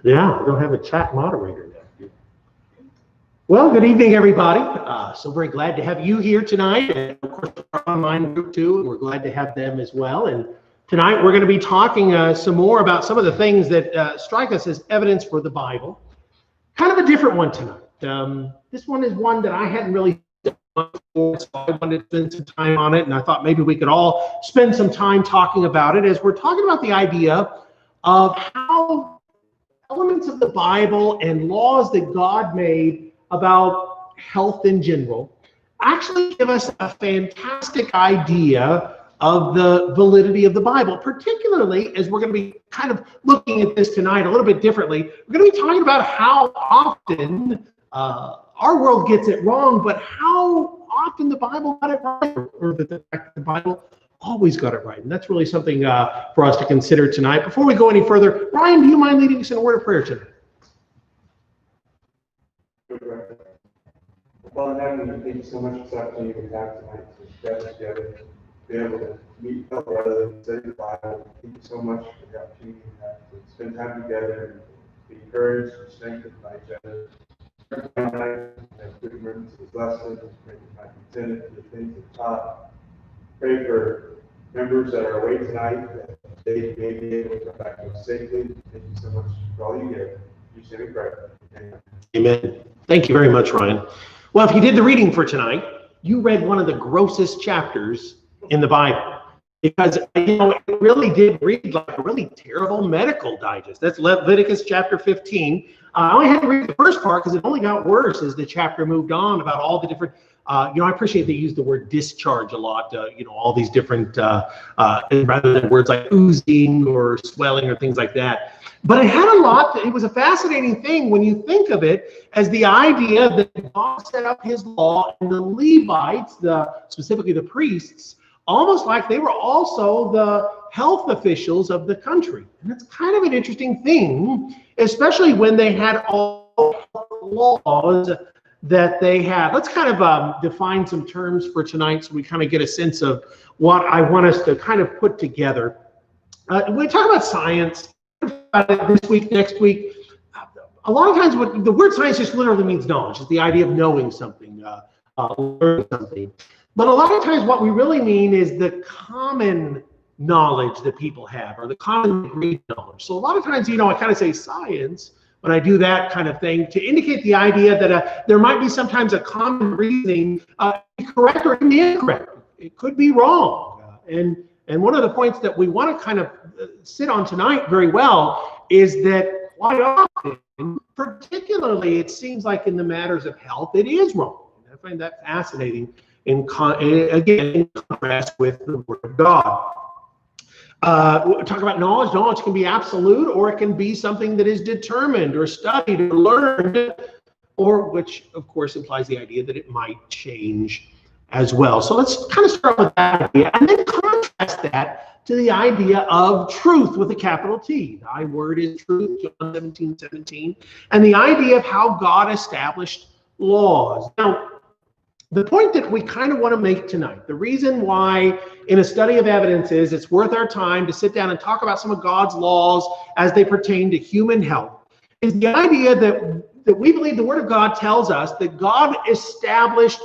Yeah, we don't have a chat moderator yet. Well, good evening, everybody. So very glad to have you here tonight, and of course our online group too, and we're glad to have them as well. And tonight we're going to be talking some more about some of the things that strike us as evidence for the Bible. Kind of a different one tonight. This one is one that I hadn't really done before, so I wanted to spend some time on it, and I thought maybe we could all spend some time talking about it as we're talking about the idea of how elements of the Bible and laws that God made about health in general actually give us a fantastic idea of the validity of the Bible, particularly as we're going to be kind of looking at this tonight a little bit differently. We're going to be talking about how often our world gets it wrong, but how often the Bible got it right, or that the fact that the Bible always got it right. And that's really something for us to consider tonight. Before we go any further, Brian, do you mind leading us in a word of prayer tonight? Well, in heaven, thank you so much for this opportunity we have tonight to gather together, be able to meet fellow brothers and study the Bible. Thank you so much for the opportunity we have to spend time together and be encouraged and strengthened by each other. Have good remembrance of his lessons, pray that I contented to the things that taught. Pray for members that are away tonight, that they may be able to come back to us safely. Thank you so much for all you give. You say we pray. Amen. Amen. Thank you very much, Ryan. Well, if you did the reading for tonight, you read one of the grossest chapters in the Bible, because it really did read like a really terrible medical digest. That's Leviticus chapter 15. I only had to read the first part because it only got worse as the chapter moved on about all the different. I appreciate they use the word discharge a lot. All these different rather than words like oozing or swelling or things like that. But it had a lot. It was a fascinating thing when you think of it as the idea that God set up His law, and the Levites, specifically the priests, almost like they were also the health officials of the country. And that's kind of an interesting thing, especially when they had all laws that they had. Let's kind of define some terms for tonight so we kind of get a sense of what I want us to kind of put together. When we talk about science, about it this week, next week, a lot of times the word science just literally means knowledge. It's the idea of knowing something, learning something. But a lot of times what we really mean is the common knowledge that people have, or the common agreed knowledge. So a lot of times, I kind of say science when I do that kind of thing to indicate the idea that there might be sometimes a common reasoning, correct or incorrect. It could be wrong. And one of the points that we want to kind of sit on tonight very well is that quite often, particularly it seems like in the matters of health, it is wrong. I find that fascinating, in contrast with the Word of God. Talk about knowledge. Knowledge can be absolute, or it can be something that is determined or studied or learned, or which of course implies the idea that it might change as well. So let's kind of start with that idea and then contrast that to the idea of truth with a capital T. Thy word is truth, John 17:17, and the idea of how God established laws. Now, the point that we kind of want to make tonight, the reason why in a study of evidence is it's worth our time to sit down and talk about some of God's laws as they pertain to human health, is the idea that we believe the Word of God tells us that God established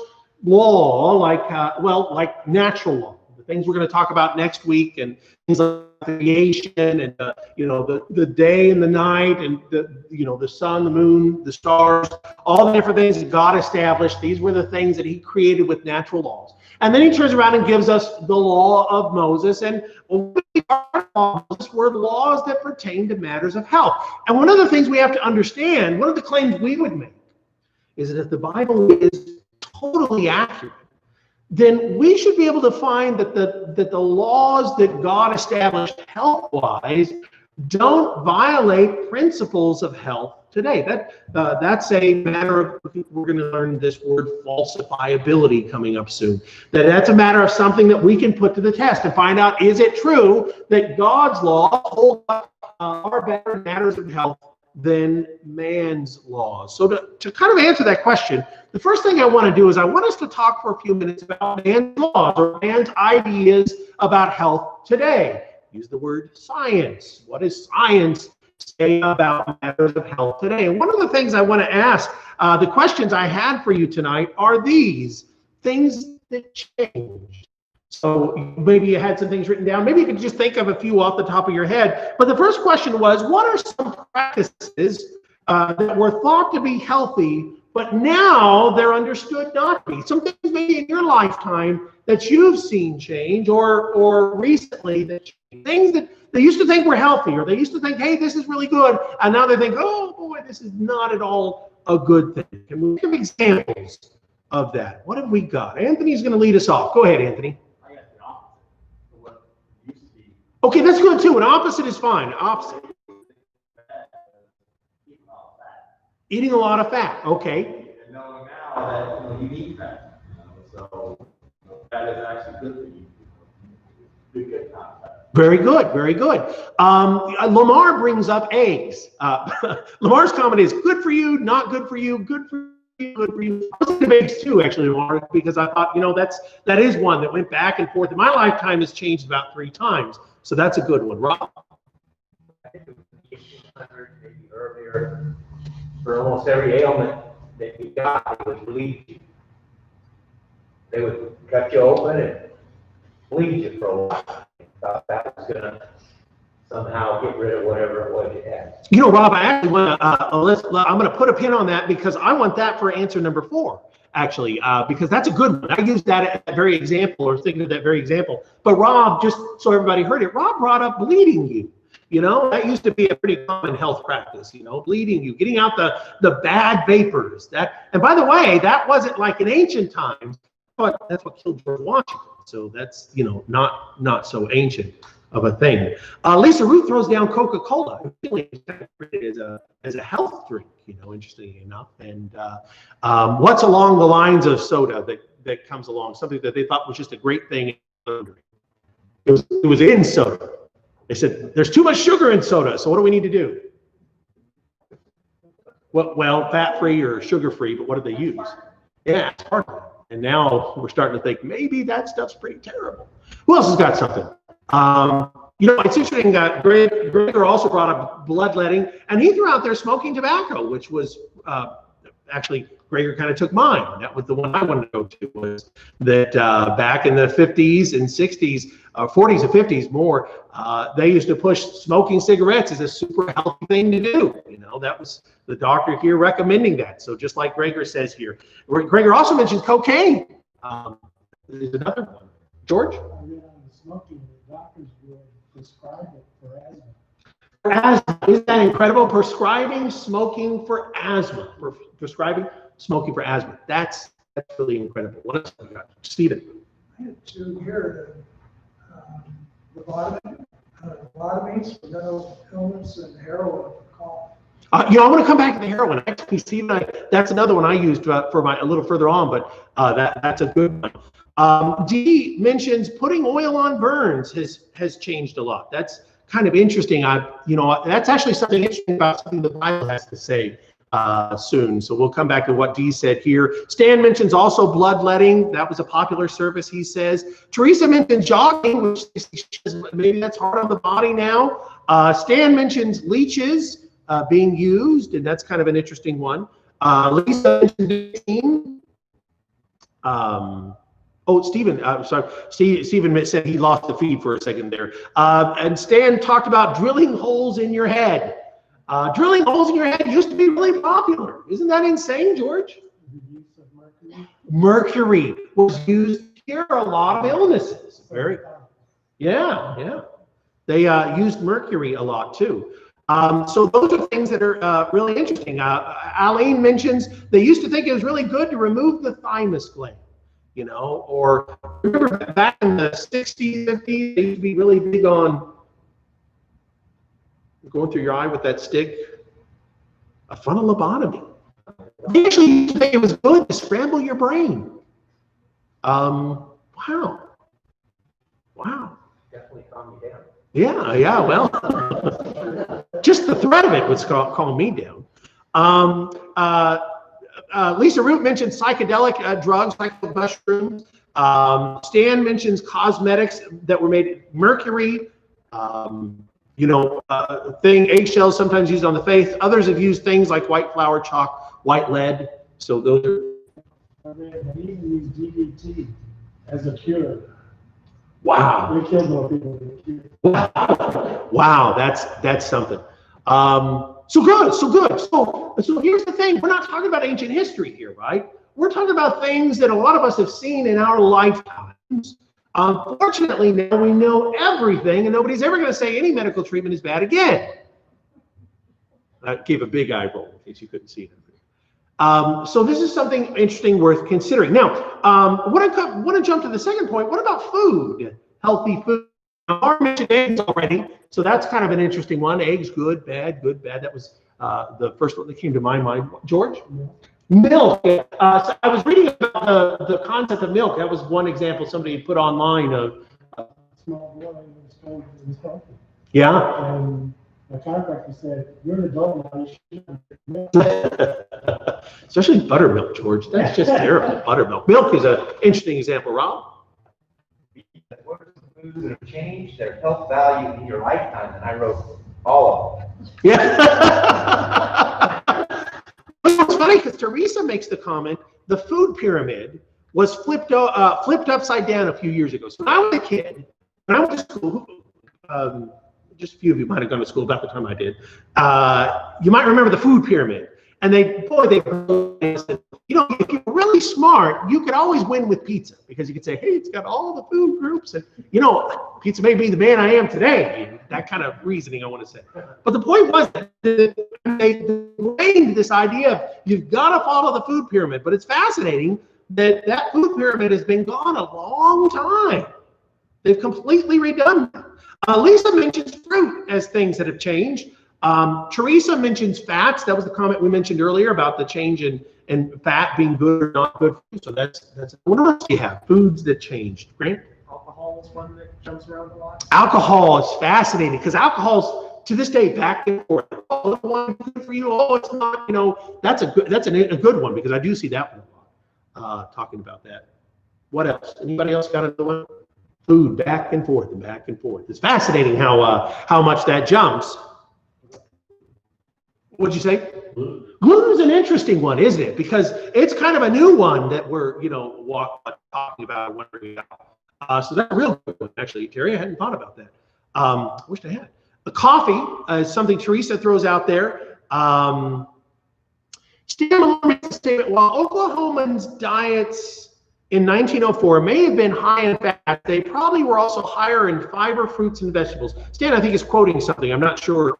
law like natural law, the things we're going to talk about next week, and things like creation and the day and the night, and the sun, the moon, the stars, all the different things that God established. These were the things that He created with natural laws. And then He turns around and gives us the law of Moses, and Moses were laws that pertain to matters of health. And one of the things we have to understand, one of the claims we would make, is that if the Bible is totally accurate, then we should be able to find that the laws that God established health-wise don't violate principles of health today. That's a matter of, we're going to learn this word falsifiability coming up soon. That's a matter of something that we can put to the test and find out, is it true that God's law hold up are better matters of health than man's laws? So to kind of answer that question, the first thing I want to do is I want us to talk for a few minutes about man's laws, or man's ideas about health today. Use the word science. What does science say about matters of health today? And one of the things I want to ask, the questions I had for you tonight are these things that change. So maybe you had some things written down. Maybe you could just think of a few off the top of your head. But the first question was, what are some practices that were thought to be healthy, but now they're understood not to be? Some things maybe in your lifetime that you've seen change, or recently that change. Things that they used to think were healthy, or they used to think, hey, this is really good, and now they think, oh boy, this is not at all a good thing. Can we give examples of that? What have we got? Anthony's going to lead us off. Go ahead, Anthony. I got the opposite of what used to be. Okay, that's good too. An opposite is fine. Opposite. Eating a lot of fat. Okay. And knowing now that you need fat, so that is actually good for you. Good fat. Very good, very good. Lamar brings up eggs. Lamar's comment is good for you, not good for you, good for you, good for you. I was thinking of eggs too, actually, Lamar, because I thought, that is one that went back and forth. In my lifetime has changed about 3 times, so that's a good one. Rob? I think it was 1800, maybe earlier. For almost every ailment that you got, it would bleed you. They would cut you open and bleed you for a while. Thought that was going to somehow get rid of whatever it was you had. Rob, I actually want to, I'm going to put a pin on that because I want that for answer number 4, actually, because that's a good one. I used that very example, or thinking of that very example. But Rob, just so everybody heard it, Rob brought up bleeding you. That used to be a pretty common health practice, bleeding you, getting out the bad vapors. And by the way, that wasn't like in ancient times, but that's what killed George Washington. So that's, not so ancient of a thing. Lisa Ruth throws down Coca-Cola. As a health drink, interestingly enough. And what's along the lines of soda that comes along, something that they thought was just a great thing. It was in soda. They said, there's too much sugar in soda, so what do we need to do? Well, fat-free or sugar-free, but what did they use? Yeah, aspartame. And now we're starting to think, maybe that stuff's pretty terrible. Who else has got something? It's interesting, Gregor also brought up bloodletting, and he threw out there smoking tobacco, which was actually, Gregor kind of took mine. That was the one I wanted to go to, was that back in the 50s and 60s, 40s and 50s more, they used to push smoking cigarettes as a super healthy thing to do. That was the doctor here recommending that. So just like Gregor says here. Gregor also mentions cocaine. There's another one. George? Smoking, the doctors would prescribe it for asthma. For asthma. Isn't that incredible? Prescribing smoking for asthma. Prescribing smoking for asthma. That's really incredible. What else have we got? Stephen? I had 2 here. Lobotomies for mental illness and heroin for cough. I want to come back to the heroin. Actually, Stephen, that's another one I used for a little further on, but that's a good one. D mentions putting oil on burns has changed a lot. That's kind of interesting. That's actually something interesting about something the Bible has to say soon. So we'll come back to what Dee said here. Stan mentions also bloodletting. That was a popular service, he says. Teresa mentions jogging, which maybe that's hard on the body now. Stan mentions leeches being used, and that's kind of an interesting one. Lisa mentioned Stephen, sorry. Stephen said he lost the feed for a second there. And Stan talked about drilling holes in your head. Drilling holes in your head used to be really popular. Isn't that insane, George? The use of mercury. Mercury was used to cure a lot of illnesses. Yeah. They used mercury a lot too. So those are things that are really interesting. Aline mentions they used to think it was really good to remove the thymus gland. Or remember back in the 60s, 50s, they used to be really big on going through your eye with that stick, a frontal lobotomy. They actually used to think it was good to scramble your brain. Wow. Definitely calm you down. Yeah, well, just the threat of it would calm me down. Lisa Root mentioned psychedelic drugs like mushrooms. Stan mentions cosmetics that were made mercury, Eggshells sometimes used on the face. Others have used things like white flour, chalk, white lead. So those are. They even use DDT as a cure. Wow. They killed more people than the cure. Wow, that's something. So good. So here's the thing. We're not talking about ancient history here, right? We're talking about things that a lot of us have seen in our lifetimes. Unfortunately, now we know everything, and nobody's ever going to say any medical treatment is bad again. I gave a big eye roll in case you couldn't see it. So this is something interesting worth considering. Now, I want to jump to the second point. What about food? Healthy food. I mentioned eggs already, so that's kind of an interesting one. Eggs, good, bad, good, bad. That was the first one that came to my mind. George? Milk. So I was reading about the concept of milk. That was one example somebody put online of. Small boy was told it was healthy. Yeah. And my chiropractor said, "You're an adult now. You shouldn't milk." Especially buttermilk, George. That's just terrible. Buttermilk. Milk is an interesting example, Rob. What are some foods that have changed their health value in your lifetime? And I wrote all of them. Yeah. It's funny because Teresa makes the comment, the food pyramid was flipped upside down a few years ago. So when I was a kid, when I went to school, just a few of you might have gone to school about the time I did, you might remember the food pyramid. And if you're really smart, you could always win with pizza because you could say, hey, it's got all the food groups. And, pizza may be the man I am today. That kind of reasoning I want to say. But the point was that they ingrained this idea of you've got to follow the food pyramid. But it's fascinating that food pyramid has been gone a long time. They've completely redone it. Lisa mentions fruit as things that have changed. Teresa mentions fats. That was the comment we mentioned earlier about the change in fat being good or not good. So that's what else do you have? Foods that changed. Grant? Alcohol is one that jumps around a lot. Alcohol is fascinating because alcohol's to this day back and forth. Oh, it's one good for you. Oh, it's not. That's a good one because I do see that one a lot. Talking about that. What else? Anybody else got another one? Food back and forth and back and forth. It's fascinating how much that jumps. What'd you say? Gluten is an interesting one, isn't it? Because it's kind of a new one that we're, talking about and wondering about. So that's a real good one, actually, Terry. I hadn't thought about that. I wished I had. The coffee is something Teresa throws out there. Stan Lamar makes a statement, while Oklahomans' diets in 1904 may have been high in fat, they probably were also higher in fiber, fruits, and vegetables. Stan, I think, is quoting something. I'm not sure.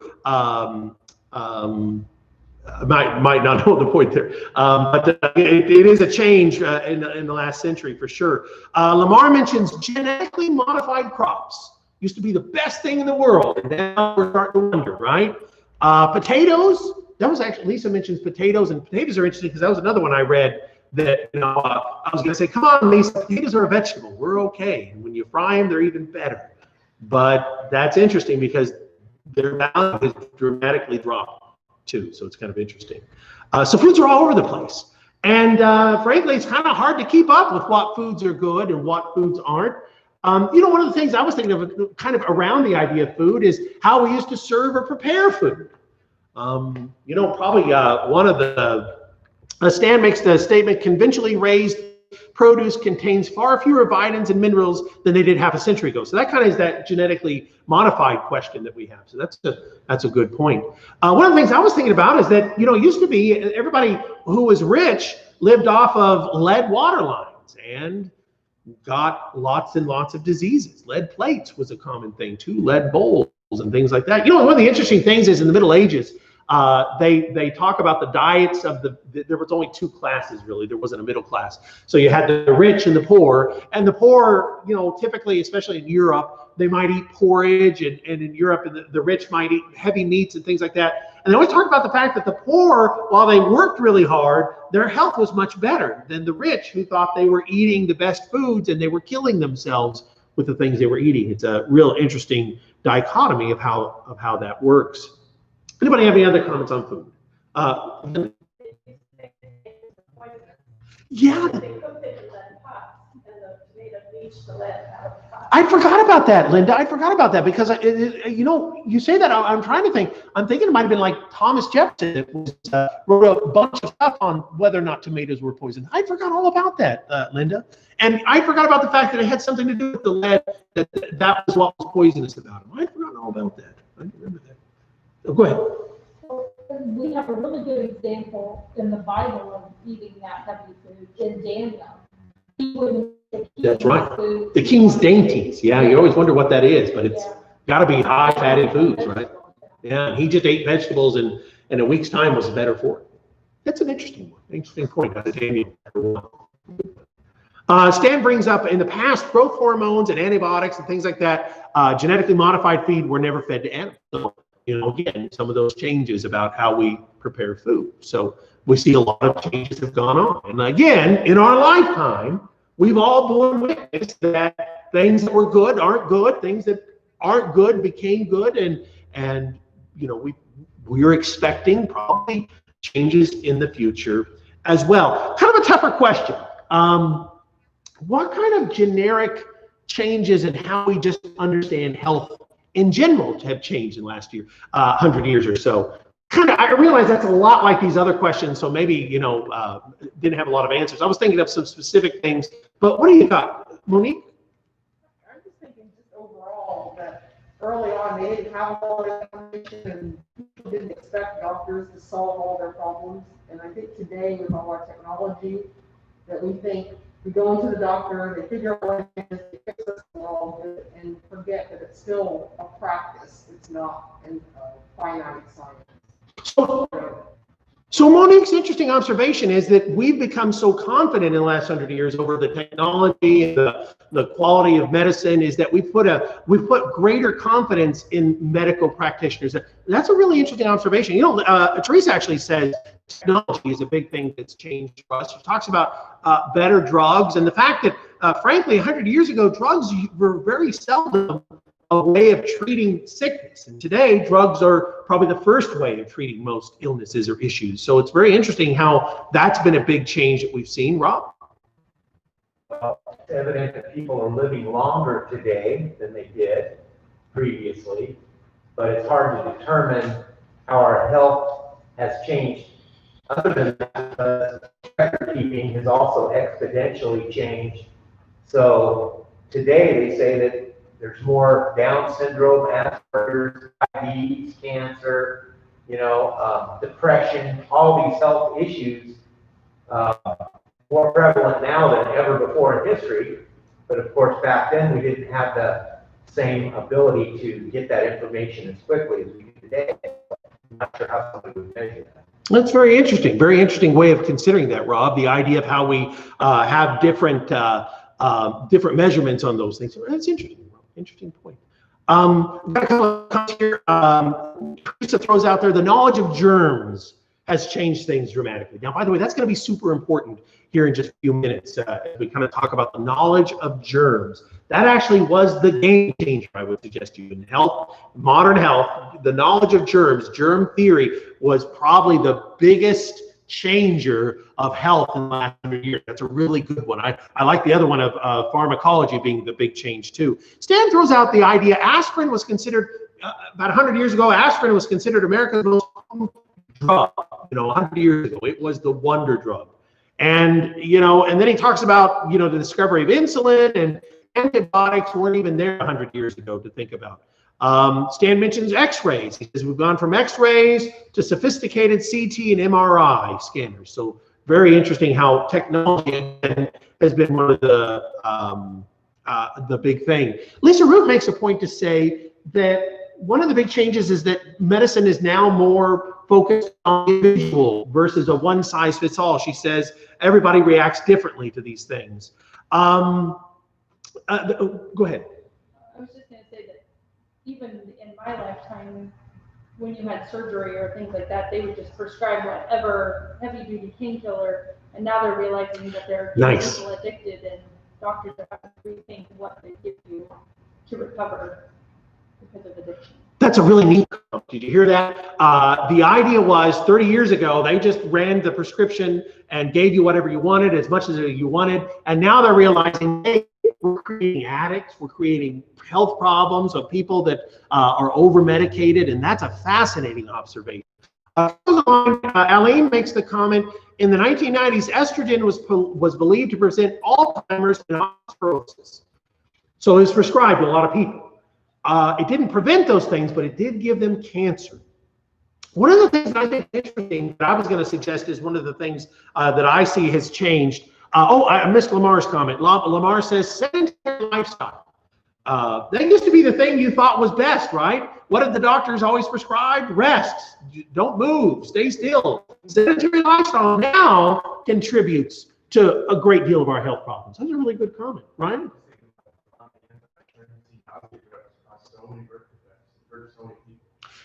Might not know the point there, but it is a change in the last century for sure. Lamar mentions genetically modified crops. Used to be the best thing in the world, and now we're starting to wonder, right? Potatoes. That was actually, Lisa mentions potatoes, and potatoes are interesting because that was another one I read that I was going to say, come on, Lisa, potatoes are a vegetable. We're okay, and when you fry them, they're even better. But that's interesting because their value has dramatically dropped too, so it's kind of interesting. So foods are all over the place, and frankly, it's kind of hard to keep up with what foods are good and what foods aren't. One of the things I was thinking of, kind of around the idea of food, is how we used to serve or prepare food. Probably one of the Stan makes the statement: conventionally raised produce contains far fewer vitamins and minerals than they did half a century ago. So that kind of is that genetically modified question that we have. So that's a good point. One of the things I was thinking about is that, it used to be everybody who was rich lived off of lead water lines and got lots and lots of diseases. Lead plates was a common thing too, lead bowls and things like that. One of the interesting things is in the Middle Ages, they talk about the diets of there was only two classes really. There wasn't a middle class. So you had the rich and the poor. And the poor, typically, especially in Europe, they might eat porridge, and in Europe, the rich might eat heavy meats and things like that. And they always talk about the fact that the poor, while they worked really hard, their health was much better than the rich, who thought they were eating the best foods and they were killing themselves with the things they were eating. It's a real interesting dichotomy of how that works. Anybody have any other comments on food? Yeah. made a bleach to let out. I forgot about that, Linda. I forgot about that because, you know, you say that, I'm trying to think. I'm thinking it might have been like Thomas Jefferson that was, wrote a bunch of stuff on whether or not tomatoes were poisoned. I forgot all about that, Linda. And I forgot about the fact that it had something to do with the lead, that was what was poisonous about them. I'd forgotten all about that. I remember that. Oh, go ahead. We have a really good example in the Bible of eating that heavy food in Daniel. He wouldn't eat That's right. food. The king's dainties. Yeah, you always wonder what that is, but it's got to be high fatty foods, right? Yeah, he just ate vegetables and in a week's time was better for it. That's an interesting one. Interesting point. Stan brings up in the past growth hormones and antibiotics and things like that. Genetically modified feed were never fed to animals. So, you know, again, some of those changes about how we prepare food. So we see a lot of changes have gone on. And again, in our lifetime, we've all borne witness that things that were good aren't good, things that aren't good became good, and you know, we're expecting probably changes in the future as well. Kind of a tougher question. What kind of generic changes in how we just understand health in general have changed in the last 100 years or so? Kind of, I realize that's a lot like these other questions, so maybe, you know, didn't have a lot of answers. I was thinking of some specific things, but what do you got, Monique? I'm just thinking just overall that early on they didn't have all the information and people didn't expect doctors to solve all their problems. And I think today with all our technology that we think we go into the doctor, they figure out what it is, they fix us all, and forget that it's still a practice. It's not a finite science. So Monique's interesting observation is that we've become so confident in the last 100 years over the technology and the quality of medicine is that we've put greater confidence in medical practitioners. That's a really interesting observation. You know, Teresa actually says technology is a big thing that's changed for us. She talks about better drugs and the fact that, frankly, 100 years ago, drugs were very seldom a way of treating sickness. And today, drugs are probably the first way of treating most illnesses or issues. So it's very interesting how that's been a big change that we've seen. Rob? Well, it's evident that people are living longer today than they did previously, but it's hard to determine how our health has changed. Other than that, record keeping has also exponentially changed. So today they say that there's more Down syndrome, Asperger's, diabetes, cancer, you know, depression, all these health issues more prevalent now than ever before in history. But of course, back then we didn't have the same ability to get that information as quickly as we do today. I'm not sure how somebody would measure that. That's very interesting way of considering that, Rob. The idea of how we have different measurements on those things. That's interesting. Interesting point. Got a couple of comments here. Teresa throws out there the knowledge of germs has changed things dramatically. Now, by the way, that's going to be super important here in just a few minutes as we kind of talk about the knowledge of germs. That actually was the game changer, I would suggest to you, in health, modern health. The knowledge of germs, germ theory, was probably the biggest changer of health in the last 100 years. That's a really good one. I like the other one of pharmacology being the big change too. Stan throws out the idea aspirin was considered, about 100 years ago, aspirin was considered America's most common drug. You know, 100 years ago, it was the wonder drug. And, you know, and then he talks about, you know, the discovery of insulin, and antibiotics weren't even there 100 years ago to think about. Stan mentions x-rays. He says we've gone from x-rays to sophisticated CT and MRI scanners. So very interesting how technology has been one of the big thing. Lisa Root makes a point to say that one of the big changes is that medicine is now more focused on individual versus a one-size-fits-all. She says everybody reacts differently to these things. Go ahead. I was just going to say that even in my lifetime, when you had surgery or things like that, they would just prescribe whatever heavy-duty painkiller, and now they're realizing that they're people addicted, and doctors are having to rethink what they give you to recover because of addiction. That's a really neat comment. Did you hear that? The idea was 30 years ago, they just ran the prescription and gave you whatever you wanted, as much as you wanted. And now they're realizing, hey, we're creating addicts, we're creating health problems of people that are over-medicated, and that's a fascinating observation. Aline makes the comment, in the 1990s, estrogen was believed to prevent Alzheimer's and osteoporosis. So it's prescribed to a lot of people. It didn't prevent those things, but it did give them cancer. One of the things that I think is interesting that I was going to suggest is one of the things that I see has changed. I missed Lamar's comment. Lamar says sedentary lifestyle. That used to be the thing you thought was best, right? What did the doctors always prescribe? Rest, don't move, stay still. Sedentary lifestyle now contributes to a great deal of our health problems. That's a really good comment, right?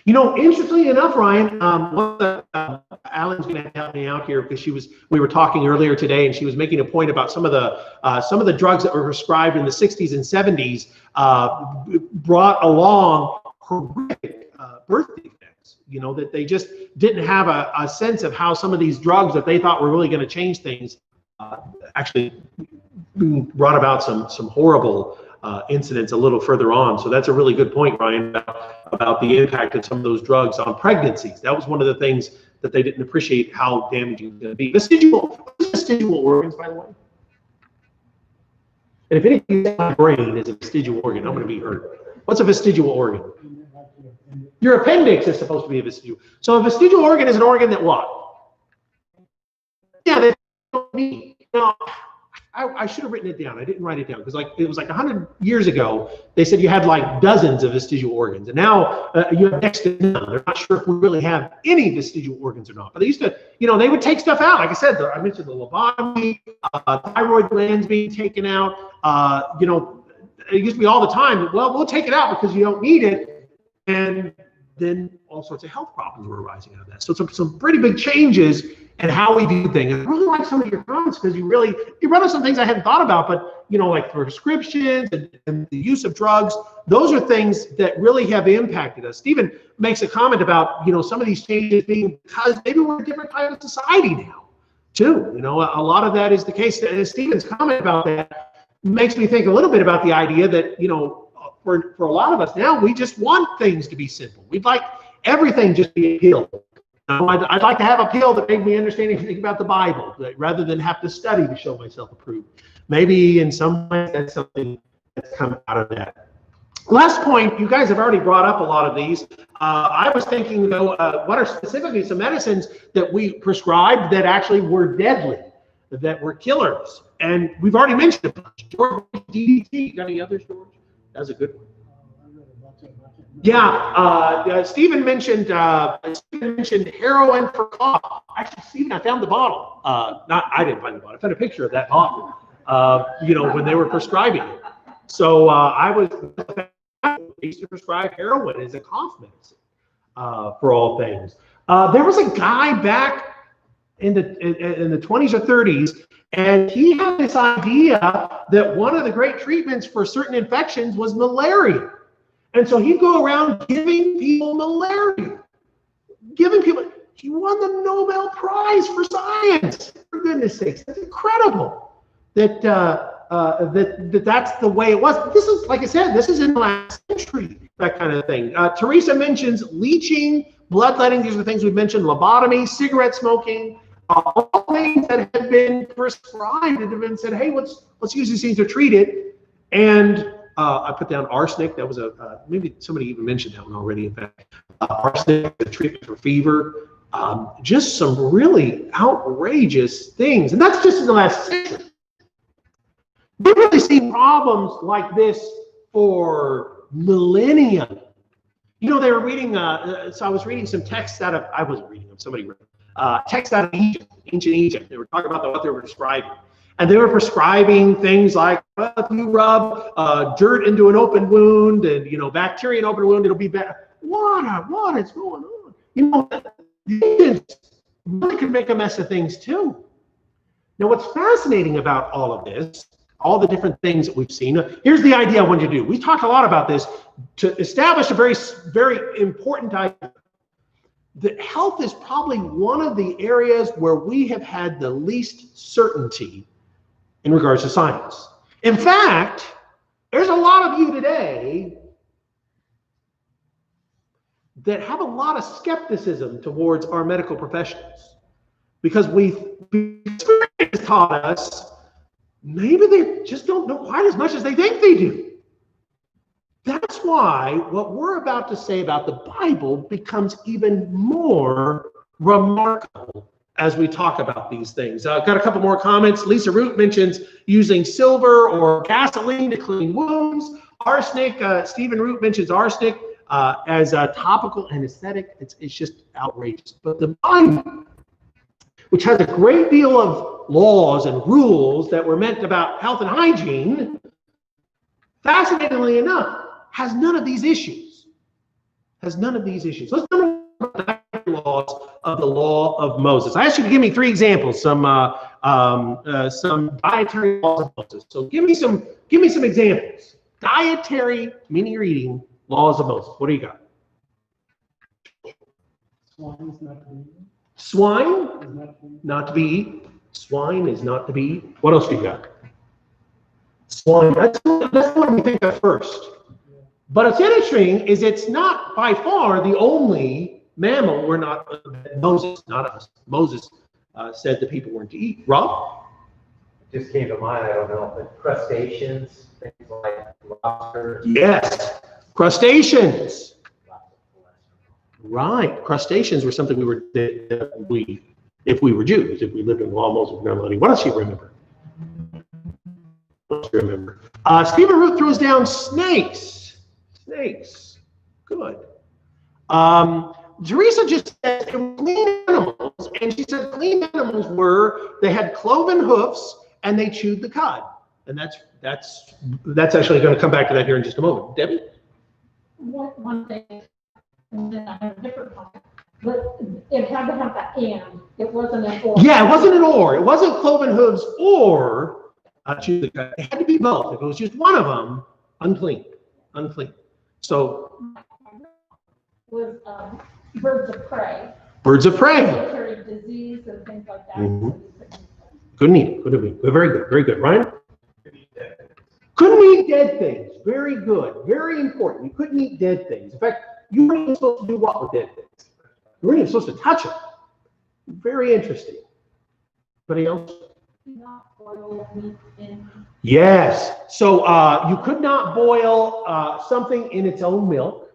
You know, interestingly enough, Ryan, Alan's going to help me out here because we were talking earlier today, and she was making a point about some of the drugs that were prescribed in the 60s and 70s brought along horrific birth defects. You know, that they just didn't have a sense of how some of these drugs that they thought were really going to change things actually brought about some horrible incidents a little further on. So that's a really good point, Ryan, about the impact of some of those drugs on pregnancies. That was one of the things that they didn't appreciate how damaging it's going to be. Vestigial organs, by the way. And if anything in my brain is a vestigial organ, I'm going to be hurt. What's a vestigial organ? Your appendix is supposed to be a vestigial. So a vestigial organ is an organ that what? Yeah, they don't need. Now, I should have written it down. I didn't write it down because it was like 100 years ago. They said you had like dozens of vestigial organs, and now you have next to none. They're not sure if we really have any vestigial organs or not. But they used to, they would take stuff out. Like I said, I mentioned the lobotomy, thyroid glands being taken out. It used to be all the time. Well, we'll take it out because you don't need it, and then all sorts of health problems were arising out of that. So some pretty big changes and how we do things. I really like some of your comments because you brought up some things I hadn't thought about, but like prescriptions and the use of drugs, those are things that really have impacted us. Stephen makes a comment about, some of these changes being because maybe we're a different kind of society now, too. A lot of that is the case. And Stephen's comment about that makes me think a little bit about the idea that, for a lot of us now, we just want things to be simple. We'd like everything just be a pill. I'd like to have a pill that made me understand anything about the Bible, rather than have to study to show myself approved. Maybe in some ways that's something that's come out of that. Last point, you guys have already brought up a lot of these. I was thinking, what are specifically some medicines that we prescribed that actually were deadly, that were killers? And we've already mentioned a bunch. George, DDT, you got any others, George? That was a good one. Yeah, Stephen mentioned heroin for cough. Actually, Stephen, I found the bottle. I didn't find the bottle. I found a picture of that bottle. When they were prescribing it. So they used to prescribe heroin as a cough medicine for all things. There was a guy back in the 20s or 30s, and he had this idea that one of the great treatments for certain infections was malaria. And so he'd go around giving people malaria. He won the Nobel Prize for Science. For goodness sakes, that's incredible. That's the way it was. This is, like I said, this is in the last century, that kind of thing. Teresa mentions leeching, bloodletting. These are the things we've mentioned. Lobotomy, cigarette smoking, all things that have been prescribed and have been said, hey, let's use these things to treat it. And I put down arsenic. That was maybe somebody even mentioned that one already. In fact, arsenic, the treatment for fever, just some really outrageous things. And that's just in the last century. We've really seen problems like this for millennia. They were reading, so I was reading some texts I wasn't reading them, somebody read texts out of Egypt, ancient Egypt. They were talking about what they were describing. And they were prescribing things like, if you rub dirt into an open wound and, bacteria in an open wound, it'll be better. What is going on? The really could make a mess of things too. Now, what's fascinating about all of this, all the different things that we've seen, here's the idea I want you to do. We talked a lot about this to establish a very, very important idea. That health is probably one of the areas where we have had the least certainty in regards to science. In fact, there's a lot of you today that have a lot of skepticism towards our medical professionals because experience taught us maybe they just don't know quite as much as they think they do. That's why what we're about to say about the Bible becomes even more remarkable as we talk about these things. I've got a couple more comments. Lisa Root mentions using silver or gasoline to clean wounds. Arsenic, Stephen Root mentions arsenic as a topical anesthetic. It's just outrageous. But the Bible, which has a great deal of laws and rules that were meant about health and hygiene, fascinatingly enough, has none of these issues. Let's talk about the laws of the law of Moses. I asked you to give me 3 examples, some dietary laws of Moses. So give me some examples. Dietary, meaning you're eating, laws of Moses. What do you got? Swine is not to be eaten. Swine, Is not to be eaten. not to be eaten. Swine is not to be eaten. What else do you got? Swine, that's what we think of first. But it's interesting is it's not by far the only mammal we're not, Moses, not us. Moses said the people weren't to eat. Rob? It just came to mind, I don't know, but crustaceans, things like lobster. Yes, crustaceans. Right, crustaceans were something if we were Jews, if we lived in law, Moses, Melody. What else do you remember? Stephen Root throws down snakes. Snakes, good. Teresa just said they were clean animals, and she said clean animals they had cloven hoofs and they chewed the cud. And that's actually going to come back to that here in just a moment. Debbie? One thing, and then I have a different topic, but it had to have that and, it wasn't an or. Yeah, it wasn't an or. It wasn't cloven hooves or chew the cud. It had to be both. If it was just one of them, unclean. So, Was birds of prey. birds of prey. They carried disease and things like that. Mhm. Couldn't eat it. Couldn't eat it. Very good. Ryan? Couldn't eat dead things. Very good. Very important. You couldn't eat dead things. In fact, you weren't even supposed to do what with dead things? You weren't even supposed to touch them. Very interesting. Anybody else? Not boil meat in. Yes. So you could not boil something in its own milk,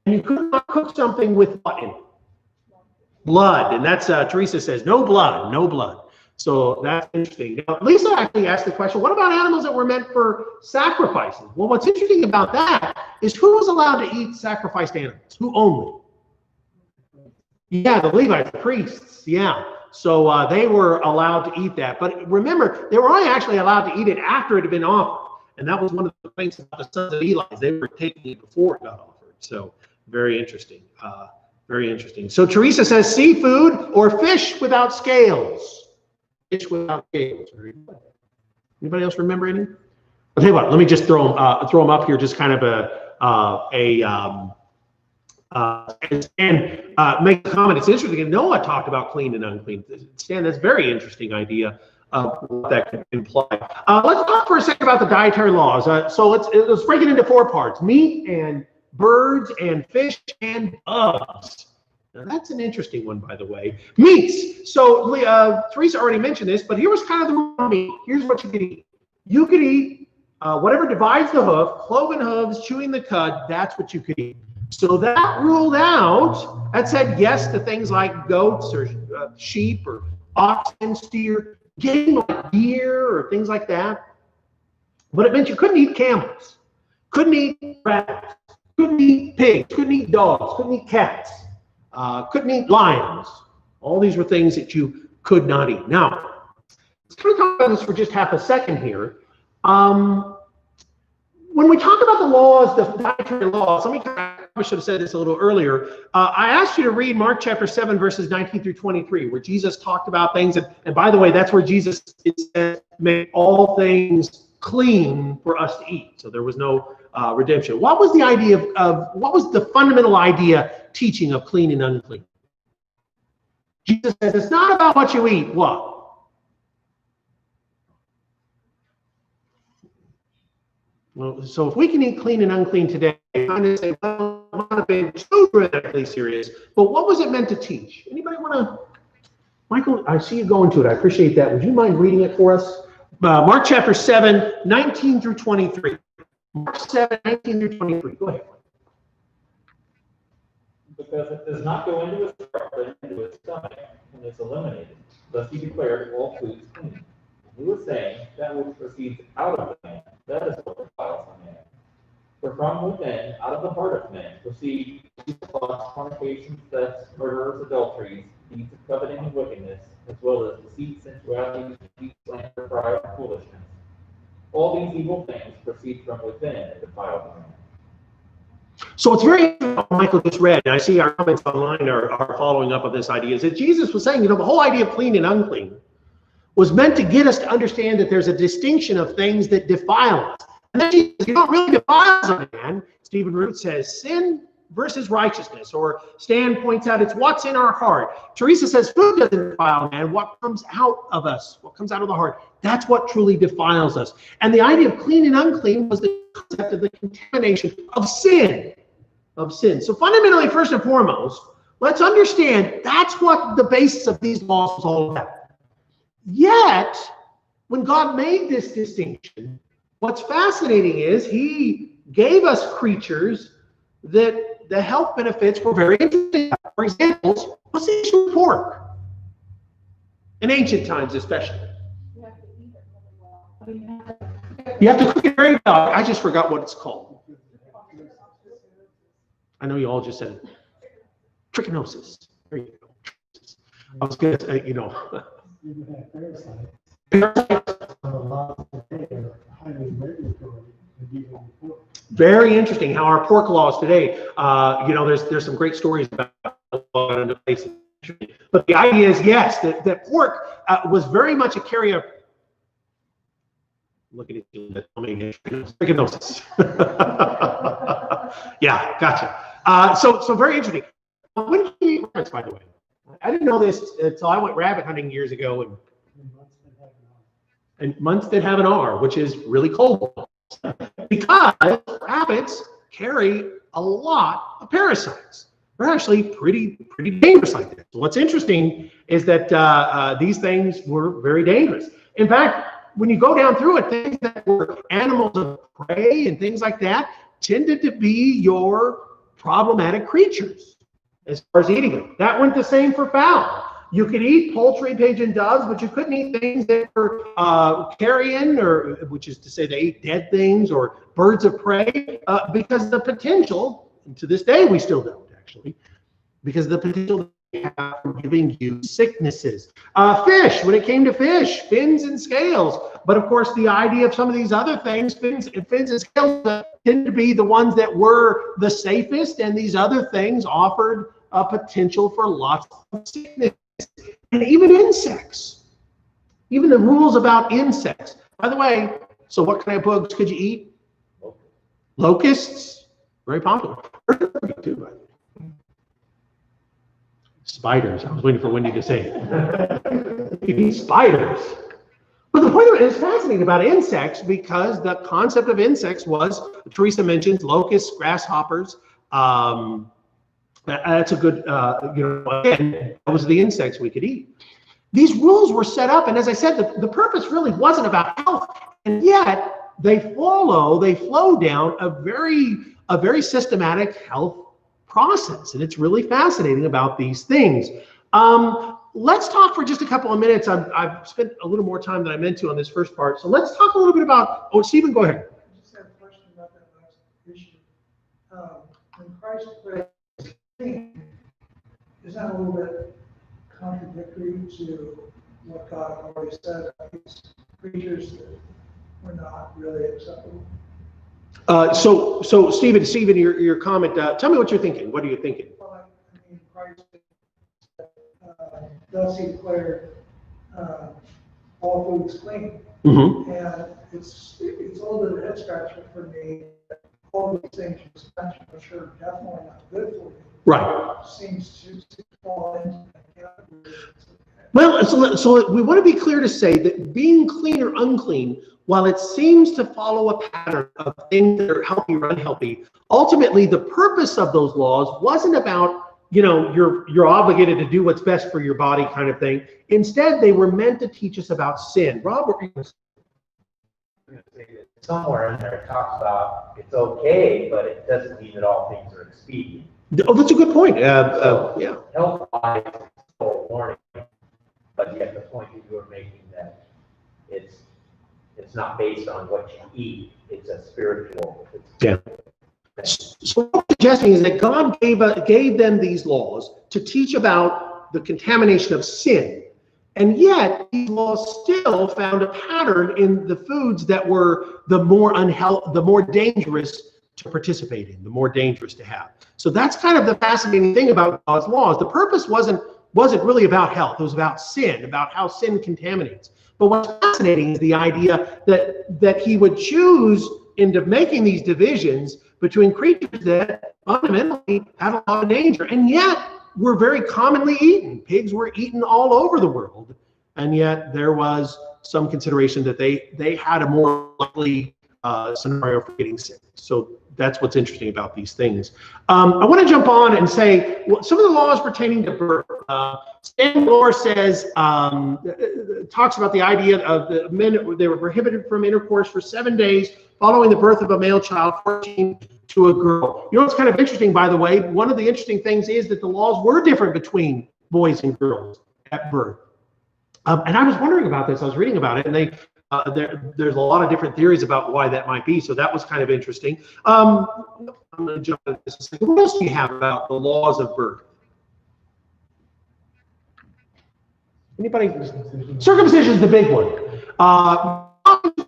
and you could not cook something with what in it? Blood. And that's Teresa says no blood. So that's interesting. Now, Lisa actually asked the question, what about animals that were meant for sacrifices? Well, what's interesting about that is who was allowed to eat sacrificed animals? Who only? Yeah, the Levites, the priests. Yeah. So they were allowed to eat that. But remember, they were only actually allowed to eat it after it had been offered. And that was one of the things about the sons of Eli. They were taking it before it got offered. So very interesting. Very interesting. So Teresa says seafood or fish without scales. Fish without scales. Very good. Anybody else remember any? I'll tell you what, let me just throw them up here, just kind of and make a comment. It's interesting. And Noah talked about clean and unclean. Stan, that's a very interesting idea of what that could imply. Let's talk for a second about the dietary laws. So let's break it into 4 parts: meat and birds and fish and bugs. Now that's an interesting one, by the way. Meats. So Teresa already mentioned this, but here was kind of the rule of meat. Here's what you could eat. You could eat whatever divides the hoof, cloven hooves, chewing the cud. That's what you could eat. So that ruled out, that said yes to things like goats or sheep or oxen, steer, game like deer or things like that. But it meant you couldn't eat camels, couldn't eat rabbits, couldn't eat pigs, couldn't eat dogs, couldn't eat cats, couldn't eat lions. All these were things that you could not eat. Now, let's kind of talk about this for just half a second here. When we talk about the laws, the dietary laws, I should have said this a little earlier. I asked you to read Mark chapter 7, verses 19 through 23, where Jesus talked about things. And by the way, that's where Jesus made all things clean for us to eat. So there was no redemption. What was the idea what was the fundamental idea teaching of clean and unclean? Jesus says it's not about what you eat. What? Well, so if we can eat clean and unclean today, I kind of say, well, I'm not being too dramatically serious, but what was it meant to teach? Anybody want to? Michael, I see you going to it. I appreciate that. Would you mind reading it for us? Mark chapter 7, 19 through 23. Mark 7, 19 through 23. Go ahead. Because it does not go into his throat, but into his stomach, and is eliminated. Thus he declared all foods clean. He was saying, that which proceeds out of the man, that is what defiles the man. For from within, out of the heart of men, proceed thoughts, fornications, thefts, murderers, adulteries, deeds of coveting and wickedness, as well as deceit, sensuality, deceit, slander, pride, and foolishness. All these evil things proceed from within and defile the man. So it's very interesting what Michael just read, and I see our comments online are following up on this idea, is that Jesus was saying, the whole idea of clean and unclean was meant to get us to understand that there's a distinction of things that defile us. And then Jesus, you don't really defile a man. Stephen Root says sin versus righteousness, or Stan points out it's what's in our heart. Teresa says food doesn't defile a man. What comes out of us, what comes out of the heart, that's what truly defiles us. And the idea of clean and unclean was the concept of the contamination of sin. So fundamentally, first and foremost, let's understand that's what the basis of these laws was all about. Yet, when God made this distinction, what's fascinating is he gave us creatures that the health benefits were very interesting. For example, what's the issue with pork? In ancient times, especially. You have to eat it really well. I mean, You have to cook it very well. I just forgot what it's called. I know you all just said it. Trichinosis. There you go. I was going to say, Even have parasites. A lot today are highly regulatory. Very interesting how our pork laws today, there's some great stories about the places. But the idea is, yes, that pork was very much a carrier. Look at it, trichinosis. Yeah, gotcha. So very interesting. When do you eat rabbits, by the way? I didn't know this until I went rabbit hunting years ago, and months that have an R, which is really cold. Because rabbits carry a lot of parasites. They're actually pretty dangerous like this. What's interesting is that these things were very dangerous. In fact, when you go down through it, things that were animals of prey and things like that tended to be your problematic creatures as far as eating them. That went the same for fowl. You could eat poultry, pigeon, doves, but you couldn't eat things that were carrion, or which is to say they ate dead things, or birds of prey, because the potential, and to this day we still don't actually, because the potential they have for giving you sicknesses. Fish, when it came to fish, fins and scales. But of course, the idea of some of these other things, fins and scales, tend to be the ones that were the safest, and these other things offered a potential for lots of sickness. And even insects, even the rules about insects. By the way, so what kind of bugs could you eat? Locusts, very popular. Spiders, I was waiting for Wendy to say it. You eat spiders. But the point of it is fascinating about insects, because the concept of insects was, Teresa mentioned, locusts, grasshoppers. That's a good, again, those are the insects we could eat. These rules were set up, and as I said, the purpose really wasn't about health, and yet they flow down a very systematic health process, and it's really fascinating about these things. Let's talk for just a couple of minutes. I've spent a little more time than I meant to on this first part, so let's talk a little bit about, Stephen, go ahead. I just have a question about that last issue. When Christ prayed, is that a little bit contradictory to what God already said about these creatures that were not really acceptable? So Stephen, your comment. Tell me what you're thinking. What are you thinking? Well, I mean, Christ, thus he declared all foods clean, and it's a little bit of a head scratcher for me. All these things you mentioned are sure definitely not good for you. Right. Seems to fall into that category. Well, so we want to be clear to say that being clean or unclean while it seems to follow a pattern of things that are healthy or unhealthy, ultimately the purpose of those laws wasn't about, you know, you're obligated to do what's best for your body kind of thing. Instead, they were meant to teach us about sin. Rob, what were you going to say? Somewhere in there it talks about it's okay, but it doesn't mean that all things are expedient. Oh, that's a good point. Yeah. Health-wise, it's still a warning, but yet the point that you were making that it's not based on what you eat, it's a spiritual. Yeah. So what I'm suggesting is that God gave them these laws to teach about the contamination of sin. And yet, these laws still found a pattern in the foods that were the more dangerous to participate in, the more dangerous to have. So that's kind of the fascinating thing about God's laws. The purpose wasn't really about health. It was about sin, about how sin contaminates. But what's fascinating is the idea that he would choose into making these divisions between creatures that fundamentally had a lot of danger, and yet were very commonly eaten. Pigs were eaten all over the world, and yet there was some consideration that they had a more likely scenario for getting sick. So that's what's interesting about these things. I want to jump on and say some of the laws pertaining to birth. Stan Bloor says, talks about the idea of the men, they were prohibited from intercourse for 7 days following the birth of a male child, 14 to a girl. You know what's kind of interesting, by the way? One of the interesting things is that the laws were different between boys and girls at birth. And I was wondering about this. I was reading about it, and there's a lot of different theories about why that might be. So that was kind of interesting. I'm going to jump into this a second. What else do you have about the laws of birth? Anybody? Circumcision is the big one.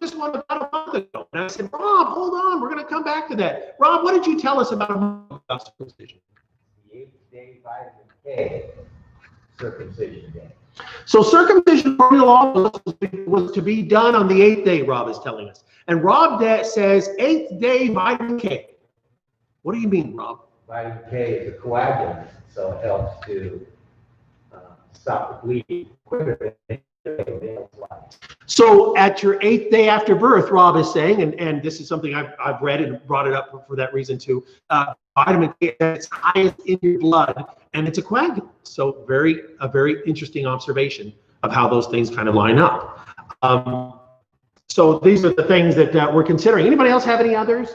This one about a month ago, and I said, Rob, hold on, we're going to come back to that. Rob, what did you tell us about a month about circumcision? The 8th-day vitamin K circumcision day. So circumcision according to law was to be done on the 8th day, Rob is telling us. And Rob says 8th day vitamin K. What do you mean, Rob? Vitamin K is a coagulant, so it helps to stop the bleeding quicker than male life. So at your 8th day after birth, Rob is saying, and this is something I've read and brought it up for that reason too, vitamin K is at its highest in your blood, and it's a coagulant. So a very interesting observation of how those things kind of line up. So these are the things that we're considering. Anybody else have any others?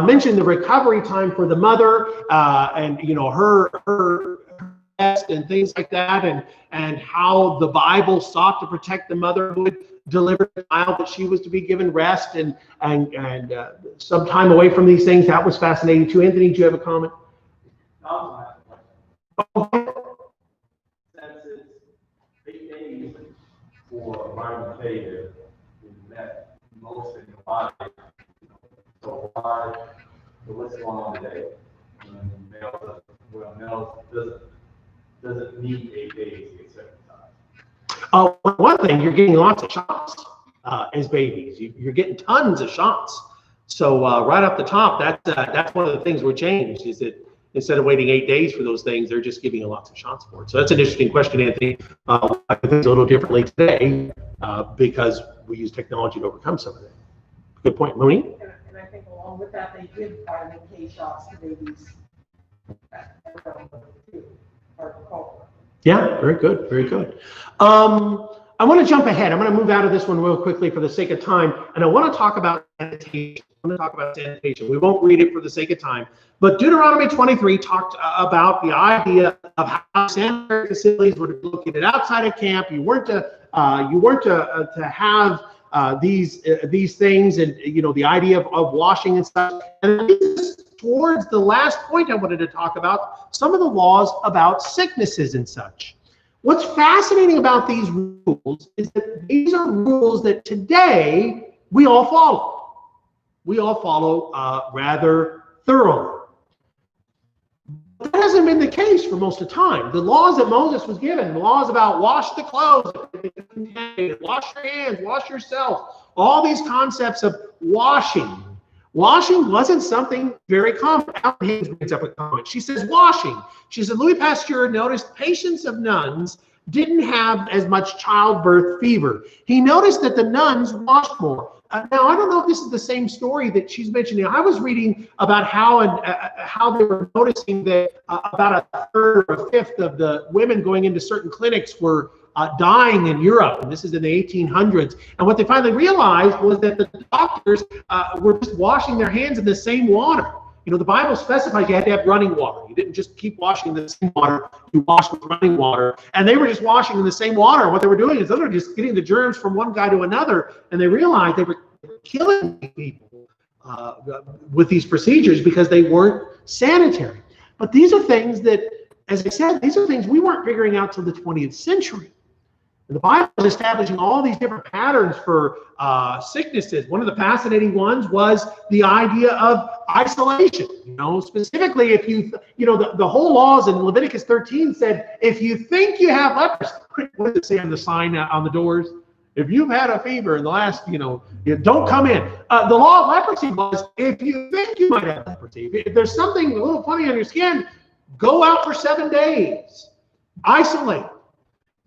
Mention the recovery time for the mother, and you know her rest and things like that, and how the Bible sought to protect the mother who would deliver the child, that she was to be given rest and some time away from these things. That was fascinating too. Anthony, do you have a comment? Since it's 8 days for vitamin K to be met most in the body, so what's going on today? Males doesn't need 8 days to get circumcised. One thing, you're getting lots of shots as babies. You're getting tons of shots. So right off the top, that's one of the things we're changed, is that instead of waiting 8 days for those things, they're just giving you lots of shots for it. So that's an interesting question, Anthony. I think it's a little differently today because we use technology to overcome some of that. Good point, Monique. And I think along with that, they give vitamin K shots to babies. Yeah, very good, very good. I want to jump ahead. I'm going to move out of this one real quickly for the sake of time, and I want to talk about sanitation. I'm going to talk about sanitation. We won't read it for the sake of time, but Deuteronomy 23 talked about the idea of how sanitary facilities were located outside of camp. You weren't to have these things, and you know the idea of washing and stuff. And towards the last point I wanted to talk about, some of the laws about sicknesses and such. What's fascinating about these rules is that these are rules that today we all follow. We all follow rather thoroughly. But that hasn't been the case for most of the time. The laws that Moses was given, the laws about wash the clothes, wash your hands, wash yourself, all these concepts of washing. Washing wasn't something very common. Alan Haynes brings up a comment. She says washing. She said Louis Pasteur noticed patients of nuns didn't have as much childbirth fever. He noticed that the nuns washed more. Now, I don't know if this is the same story that she's mentioning. I was reading about how they were noticing that about a third or a fifth of the women going into certain clinics were dying in Europe, and this is in the 1800s. And what they finally realized was that the doctors were just washing their hands in the same water. You know, the Bible specifies you had to have running water. You didn't just keep washing in the same water, you washed with running water. And they were just washing in the same water. And what they were doing is they were just getting the germs from one guy to another, and they realized they were killing people with these procedures because they weren't sanitary. But these are things that, as I said, these are things we weren't figuring out till the 20th century. And the Bible is establishing all these different patterns for sicknesses. One of the fascinating ones was the idea of isolation. You know, specifically, if you know, the whole laws in Leviticus 13 said, if you think you have leprosy, what does it say on the sign on the doors? If you've had a fever in the last, don't come in. The law of leprosy was, if you think you might have leprosy, if there's something a little funny on your skin, go out for 7 days, isolate.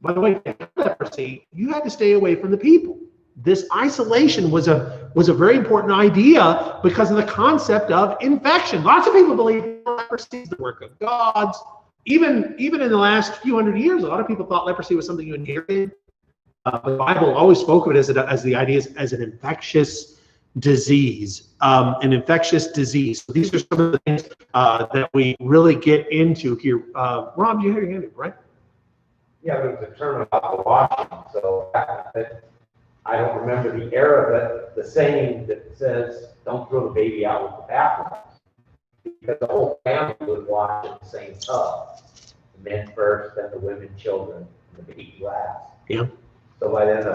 By the way, if you had leprosy, you had to stay away from the people. This isolation was a very important idea because of the concept of infection. Lots of people believe leprosy is the work of gods. Even in the last few hundred years, a lot of people thought leprosy was something you inherited. The Bible always spoke of it as the idea as an infectious disease. An infectious disease. So these are some of the things that we really get into here. Rob, you had your hand up, right? Yeah, there was a term about the washing, so I don't remember the era, but the saying that says, don't throw the baby out with the bathwater. Because the whole family would wash in the same tub. The men first, then the women, children, and the baby last. Yeah. So by then,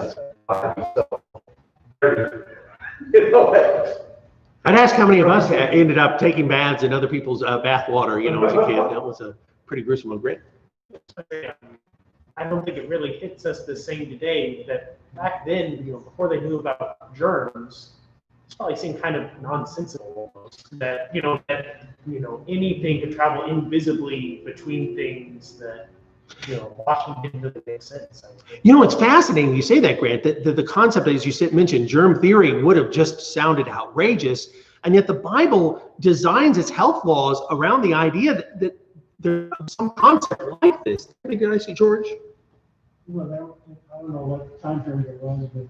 I'd ask how many of us ended up taking baths in other people's bath water, as a kid. That was a pretty gruesome one. Great. I don't think it really hits us the same today that back then, before they knew about germs, it's probably seemed kind of nonsensical almost that, anything could travel invisibly between things that, washing didn't really make sense. It's fascinating you say that, Grant, that the concept, as you mentioned, germ theory would have just sounded outrageous. And yet the Bible designs its health laws around the idea that there's some concept like this. Did I see George? Well, I don't know what time period it was, but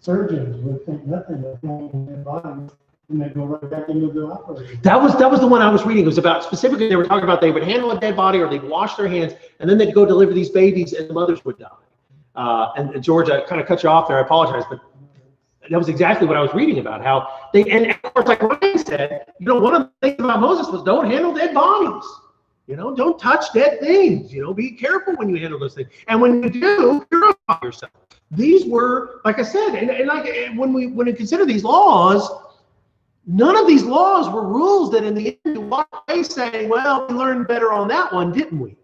surgeons would think nothing of going in their bodies and they go right back into the operating. That was the one I was reading. It was about specifically they were talking about they would handle a dead body or they'd wash their hands and then they'd go deliver these babies and the mothers would die. And George, I kind of cut you off there. I apologize, but that was exactly what I was reading about. How and of course, like Ryan said, one of the things about Moses was don't handle dead bodies. Don't touch dead things. Be careful when you handle those things. And when you do, purify yourself. These were, like I said, and like when we consider these laws, none of these laws were rules that in the end you walk away saying, well, we learned better on that one, didn't we?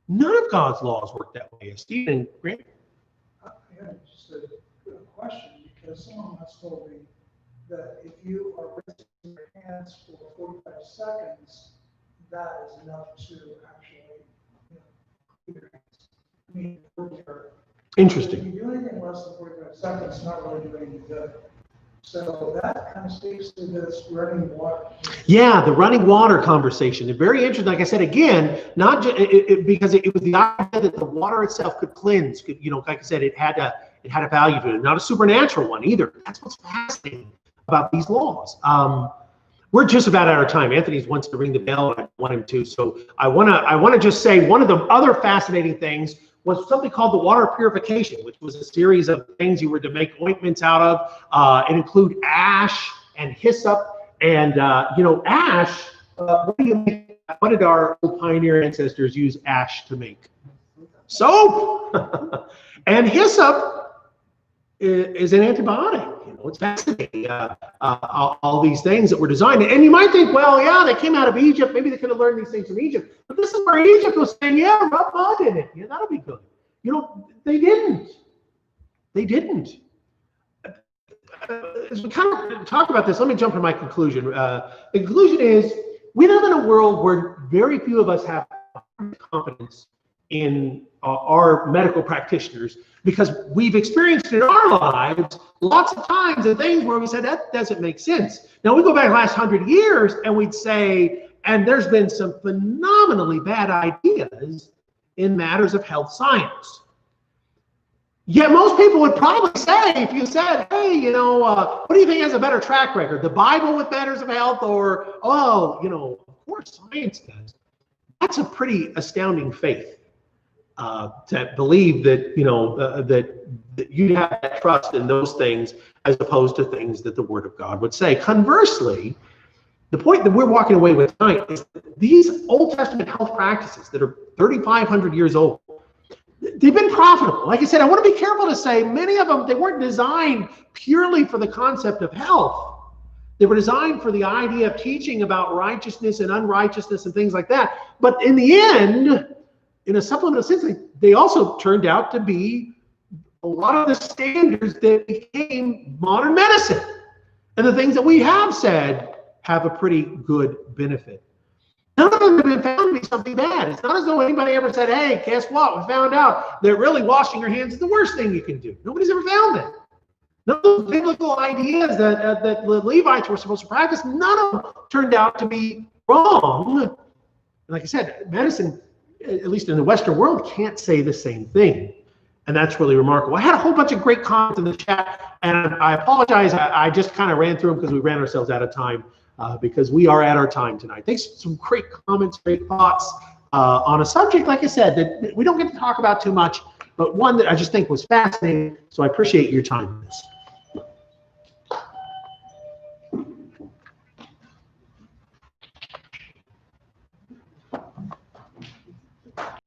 None of God's laws work that way. Stephen, Grant? Yeah, just a question, because someone once told me that if you are raising your hands for 45 seconds, that is enough to actually keep your hands. Interesting. If you do anything less than 45 seconds, it's not really doing any good. So that kind of speaks to this running water. Yeah, the running water conversation. Very interesting. Like I said, again, not just because it was the idea that the water itself could cleanse. Like I said, it had a value to it. Not a supernatural one either. That's what's fascinating about these laws. We're just about out of time. Anthony wants to ring the bell, and I want him to. So I want to just say one of the other fascinating things was something called the water purification, which was a series of things you were to make ointments out of. It include ash and hyssop, and ash. What did our old pioneer ancestors use ash to make? Soap. And hyssop is an antibiotic. It's fascinating, all these things that were designed. And you might think, well, yeah, they came out of Egypt. Maybe they could have learned these things from Egypt. But this is where Egypt was saying, yeah, rub mud in it. Yeah, that'll be good. They didn't. They didn't. As we kind of talk about this, let me jump to my conclusion. The conclusion is we live in a world where very few of us have confidence in our medical practitioners, because we've experienced in our lives lots of times and things where we said that doesn't make sense. Now we go back the last 100 years and we'd say, and there's been some phenomenally bad ideas in matters of health science. Yet most people would probably say, if you said, hey, you know, what do you think has a better track record? The Bible with matters of health, or, oh, you know, of course science does. That's a pretty astounding faith. To believe that, you know, that you have that trust in those things as opposed to things that the Word of God would say. Conversely, the point that we're walking away with tonight is that these Old Testament health practices that are 3,500 years old, they've been profitable. Like I said, I want to be careful to say many of them, they weren't designed purely for the concept of health. They were designed for the idea of teaching about righteousness and unrighteousness and things like that. But in the end, in a supplemental sense, they also turned out to be a lot of the standards that became modern medicine. And the things that we have said have a pretty good benefit. None of them have been found to be something bad. It's not as though anybody ever said, hey, guess what? We found out that really washing your hands is the worst thing you can do. Nobody's ever found that. None of those biblical ideas that the Levites were supposed to practice, none of them turned out to be wrong. And like I said, medicine, at least in the Western world, can't say the same thing. And that's really remarkable. I had a whole bunch of great comments in the chat, and I apologize. I just kind of ran through them because we ran ourselves out of time, because we are at our time tonight. Thanks for some great comments, great thoughts on a subject, like I said, that we don't get to talk about too much, but one that I just think was fascinating. So I appreciate your time in this.